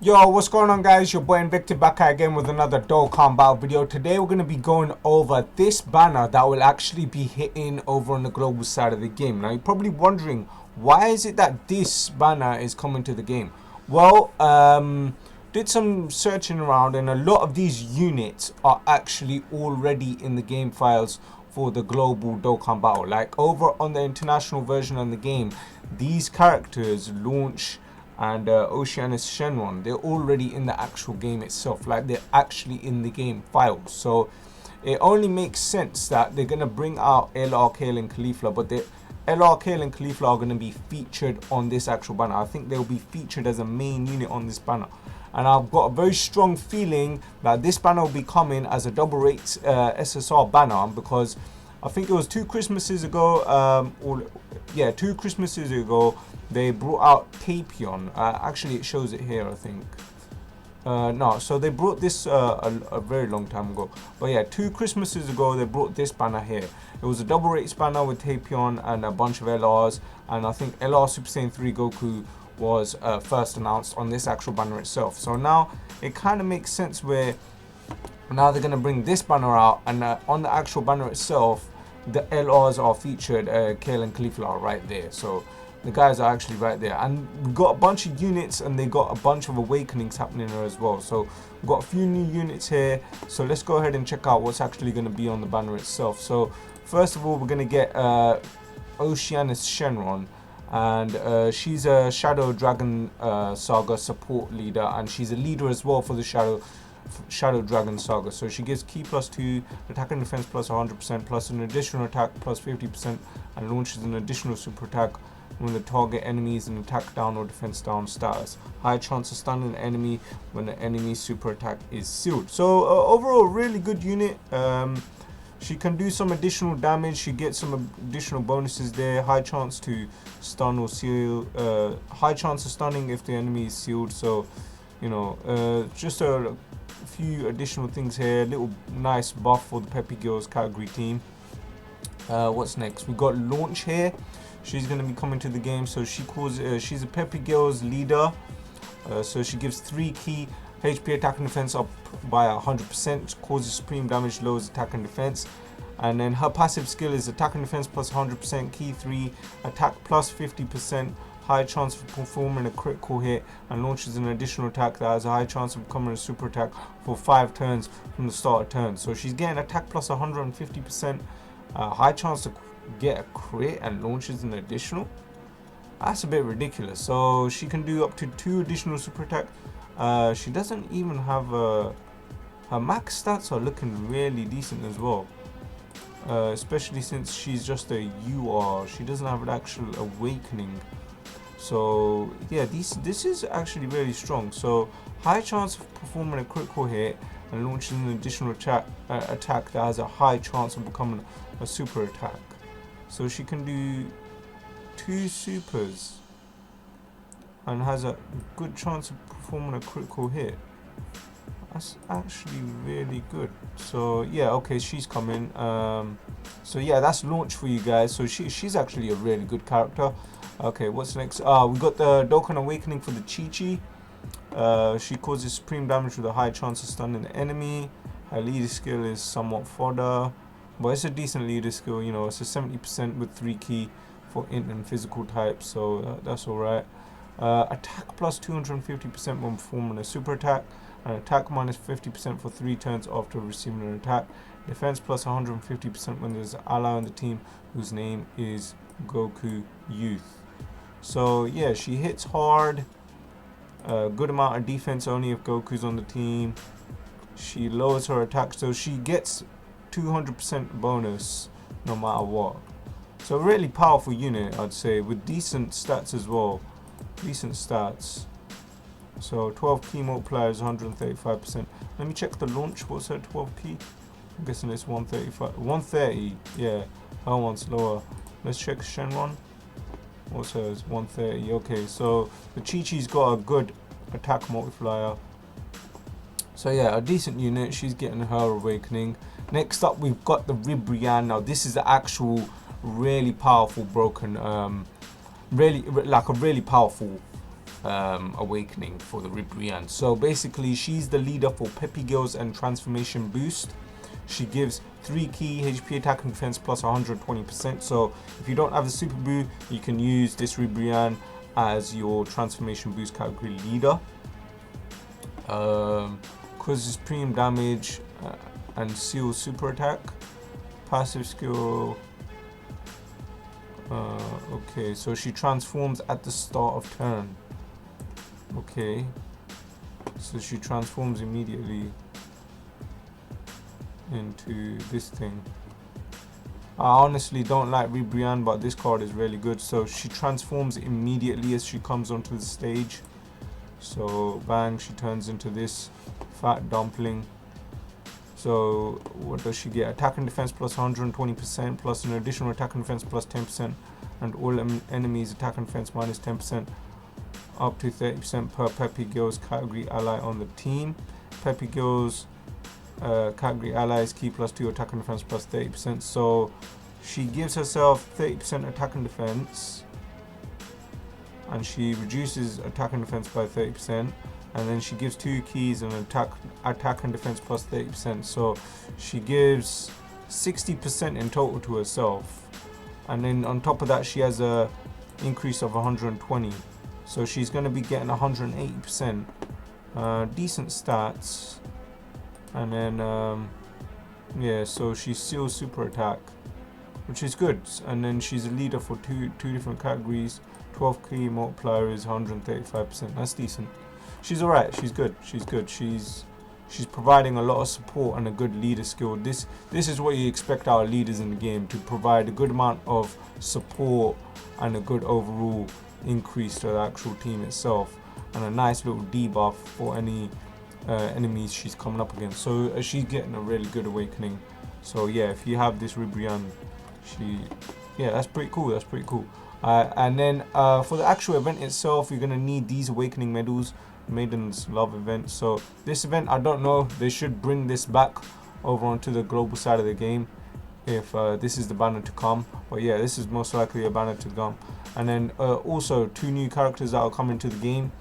Yo, what's going on, guys? Your boy Invective back again with another Dokkan Battle video. Today we're going to be going over this banner that will actually be hitting over on the global side of the game. Now you're probably wondering, why is it that this banner is coming to the game? Well, did some searching around, and a lot of these units are actually already in the game files for the global Dokkan Battle. Like over on the international version of the game, these characters launch and Oceanus Shenron, they're already in the actual game itself. Like, they're actually in the game files. So it only makes sense that they're gonna bring out LR, Kale and Caulifla, but the LR, Kale and Caulifla are gonna be featured on this actual banner. I think they'll be featured as a main unit on this banner. And I've got a very strong feeling that this banner will be coming as a double rate SSR banner, because I think it was 2 Christmases ago, 2 Christmases ago, they brought out Tapion. Actually, it shows it here, I think. No, so they brought this a very long time ago. But yeah, 2 Christmases ago, they brought this banner here. It was a double rate banner with Tapion and a bunch of LRs. And I think LR Super Saiyan 3 Goku was first announced on this actual banner itself. So now it kind of makes sense where now they're going to bring this banner out, and on the actual banner itself, the LRs are featured. Kale and Caulifla are right there. So the guys are actually right there, and we've got a bunch of units, and they got a bunch of awakenings happening there as well. So we've got a few new units here. So let's go ahead and check out what's actually going to be on the banner itself. So first of all, we're going to get Oceanus Shenron, and she's a Shadow Dragon Saga support leader, and she's a leader as well for the Shadow Dragon Saga. So she gives Ki +2, attack and defense plus 100%, plus an additional attack plus 50%, and launches an additional super attack when the target enemy is in attack down or defense down status. High chance of stunning the enemy when the enemy's super attack is sealed. So overall, really good unit. She can do some additional damage. She gets some additional bonuses there. High chance to stun or seal. High chance of stunning if the enemy is sealed. So, you know, just a few additional things here. Little nice buff for the Peppy Girls category team. What's next? We got Launch here. She's going to be coming to the game. So she's a Peppy Girls leader. So she gives 3 key HP attack and defense up by 100%, causes supreme damage, lowers attack and defense. And then her passive skill is attack and defense plus 100%, key 3, attack plus 50%, high chance of performing a critical hit, and launches an additional attack that has a high chance of becoming a super attack for 5 turns from the start of turn. So she's getting attack plus 150%, high chance to get a crit, and launches an additional. That's a bit ridiculous. So she can do up to 2 additional super attack. She doesn't even have her max stats are looking really decent as well, especially since she's just a UR. She doesn't have an actual awakening. So yeah, this is actually very strong. So high chance of performing a critical hit, and launching an additional attack that has a high chance of becoming a super attack. So she can do 2 supers and has a good chance of performing a critical hit. That's actually really good. So yeah, okay, she's coming. So yeah, that's Launch for you guys. So she's actually a really good character. Okay, what's next? We got the Dokkan Awakening for the Chi-Chi. She causes supreme damage with a high chance of stunning the enemy. Her leader skill is somewhat fodder, but it's a decent leader skill. You know, it's a 70% with 3 key for int and physical types, so that's alright. Attack plus 250% when performing a super attack, and attack minus 50% for 3 turns after receiving an attack. Defense plus 150% when there's an ally on the team whose name is Goku Youth. So yeah, she hits hard. Good amount of defense only if Goku's on the team. She lowers her attack, so she gets 200% bonus no matter what. So a really powerful unit, I'd say, with decent stats as well. Decent stats. So 12 key multiplier is 135%. Let me check the launch. What's her 12 key? I'm guessing it's 135. 130. Yeah, her one's lower. Let's check Shenron. What's hers? 130. Okay, so the Chi-Chi's got a good attack multiplier. So yeah, a decent unit. She's getting her awakening. Next up, we've got the Ribrianne. Now this is the actual really powerful broken, really like a really powerful awakening for the Ribrianne. So basically, she's the leader for Peppy Gills and Transformation Boost. She gives 3 key HP attack and defense plus 120%. So if you don't have the super boo, you can use this Ribrianne as your transformation boost category leader. Causes premium damage and seal super attack. Passive skill. Okay, so she transforms at the start of turn. Okay, so she transforms immediately into this thing. I honestly don't like Ribrianne, but this card is really good. So she transforms immediately as she comes onto the stage. So bang, she turns into this fat dumpling. So what does she get? Attack and defense plus 120%, plus an additional attack and defense plus 10%, and all enemies attack and defense minus 10%, up to 30% per Peppy Gills category ally on the team. Peppy Gills category allies key plus 2 attack and defense plus 30%. So she gives herself 30% attack and defense, and she reduces attack and defense by 30%, and then she gives 2 keys and attack and defense plus 30%. So she gives 60% in total to herself, and then on top of that she has a increase of 120. So she's going to be getting 180%. Decent stats. And then yeah, so she seals super attack, which is good. And then she's a leader for two different categories. 12 key multiplier is 135%. That's decent. She's alright. She's good. She's good. She's providing a lot of support and a good leader skill. This is what you expect our leaders in the game to provide: a good amount of support and a good overall increase to the actual team itself, and a nice little debuff for any enemies she's coming up against. So she's getting a really good awakening. So yeah, if you have this Ribrianne, that's pretty cool. That's pretty cool. And then for the actual event itself, you're gonna need these awakening medals. Maiden's Love event. So this event, I don't know, they should bring this back over onto the global side of the game if this is the banner to come. But yeah, this is most likely a banner to come. And then also 2 new characters that will come into the game.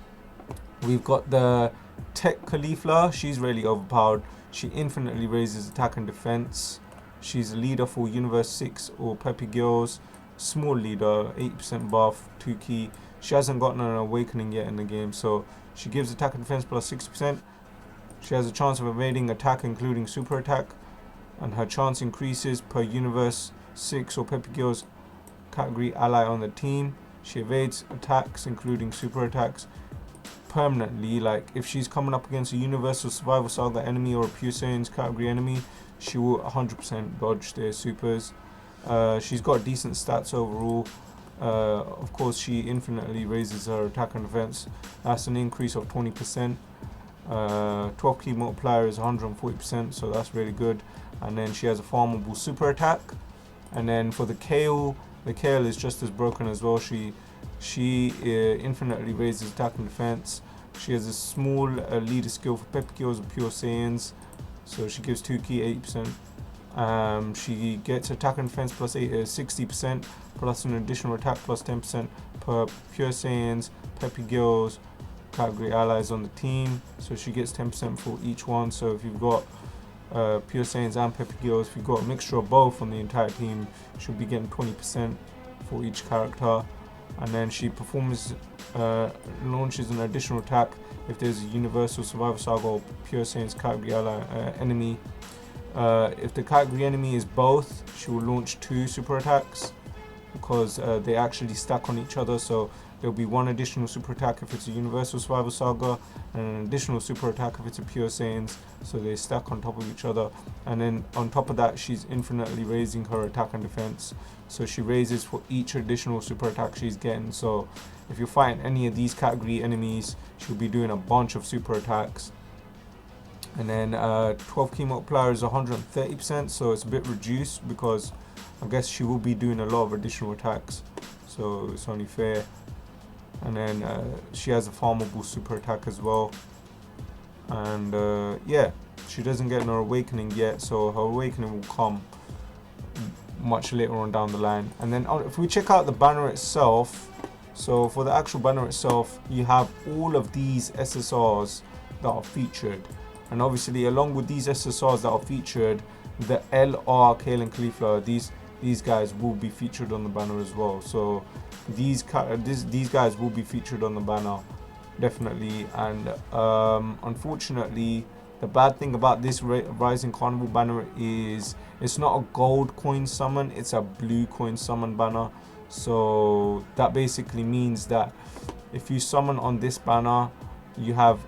We've got the Tech Caulifla. She's really overpowered. She infinitely raises attack and defense. She's a leader for Universe 6 or Peppy Gills. Small leader, 8% buff, 2 key. She hasn't gotten an awakening yet in the game, so she gives attack and defense plus 60%. She has a chance of evading attack including super attack, and her chance increases per Universe 6 or Peppy Gills category ally on the team. She evades attacks including super attacks permanently. Like if she's coming up against a Universal Survival Saga enemy or a Pure Saiyans category enemy, she will 100% dodge their supers. She's got decent stats overall. Of course, she infinitely raises her attack and defense. That's an increase of 20%. 12 key multiplier is 140%, so that's really good. And then she has a farmable super attack. And then for the Kale is just as broken as well. She infinitely raises attack and defense. She has a small leader skill for Peppy Gills and Pure Saiyans, so she gives 2 key 80%. She gets attack and defense plus 60%, plus an additional attack plus 10% per Pure Saiyans, Peppy Gills category allies on the team. So she gets 10% for each one. So if you've got Pure Saiyans and Peppy Gills, if you've got a mixture of both on the entire team, she'll be getting 20% for each character. And then she launches an additional attack if there's a Universal Survival Saga or Pure Saiyans category ally enemy. If the category enemy is both, she will launch 2 super attacks because they actually stack on each other. So there'll be 1 additional super attack if it's a Universal Survival Saga, and an additional super attack if it's a Pure Saiyans. So they stack on top of each other. And then on top of that, she's infinitely raising her attack and defense. So she raises for each additional super attack she's getting. So if you're fighting any of these category enemies, she'll be doing a bunch of super attacks. And then 12 key multiplier is 130%, so it's a bit reduced because I guess she will be doing a lot of additional attacks, so it's only fair. And then she has a farmable super attack as well. And yeah, she doesn't get her awakening yet, so her awakening will come much later on down the line. And then if we check out the banner itself, So for the actual banner itself, you have all of these SSRs that are featured, and obviously along with these SSRs that are featured, the LR Kale and Caulifla, these guys will be featured on the banner as well. So these guys will be featured on the banner definitely. And unfortunately, the bad thing about this Rising Carnival banner is it's not a gold coin summon, it's a blue coin summon banner. So that basically means that if you summon on this banner, you have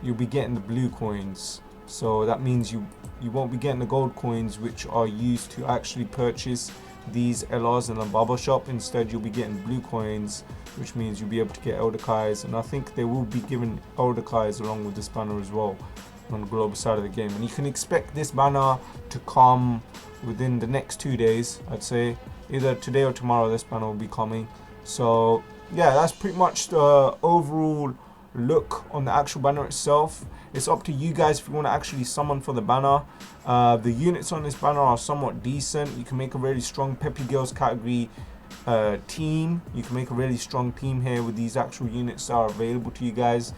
you'll be getting the blue coins. So that means you won't be getting the gold coins, which are used to actually purchase these LRs in the barber shop. Instead, you'll be getting blue coins, which means you'll be able to get Elder Kais, and I think they will be giving Elder Kais along with this banner as well on the global side of the game. And you can expect this banner to come within the next 2 days. I'd say either today or tomorrow this banner will be coming. So yeah, that's pretty much the overall look on the actual banner itself. It's up to you guys if you want to actually summon for the banner. The units on this banner are somewhat decent. You can make a really strong Peppy Girls category team. You can make a really strong team here with these actual units that are available to you guys.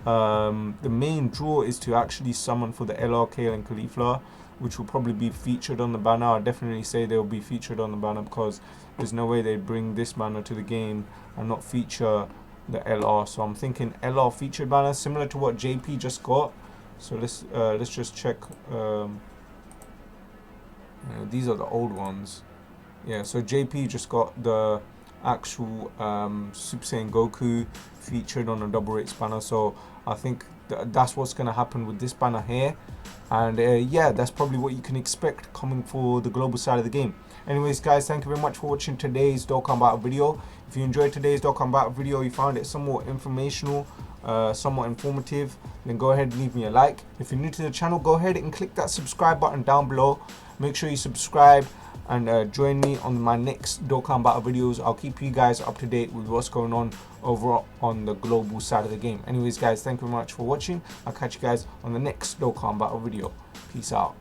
The main draw is to actually summon for the LR Kale and Caulifla, which will probably be featured on the banner. I definitely say they'll be featured on the banner, because there's no way they'd bring this banner to the game and not feature the LR. So I'm thinking LR featured banner, similar to what JP just got. So let's just check. These are the old ones. Yeah, so JP just got the actual Super Saiyan Goku featured on a double rates banner. So I think that's what's going to happen with this banner here. And yeah, that's probably what you can expect coming for the global side of the game. Anyways guys, thank you very much for watching today's Dokkan Battle video. If you enjoyed today's Dokkan Battle video, you found it somewhat informational, somewhat informative, then go ahead and leave me a like. If you're new to the channel, go ahead and click that subscribe button down below. Make sure you subscribe and join me on my next Dokkan Battle videos. I'll keep you guys up to date with what's going on over on the global side of the game. Anyways guys, thank you very much for watching. I'll catch you guys on the next Dokkan Battle video. Peace out.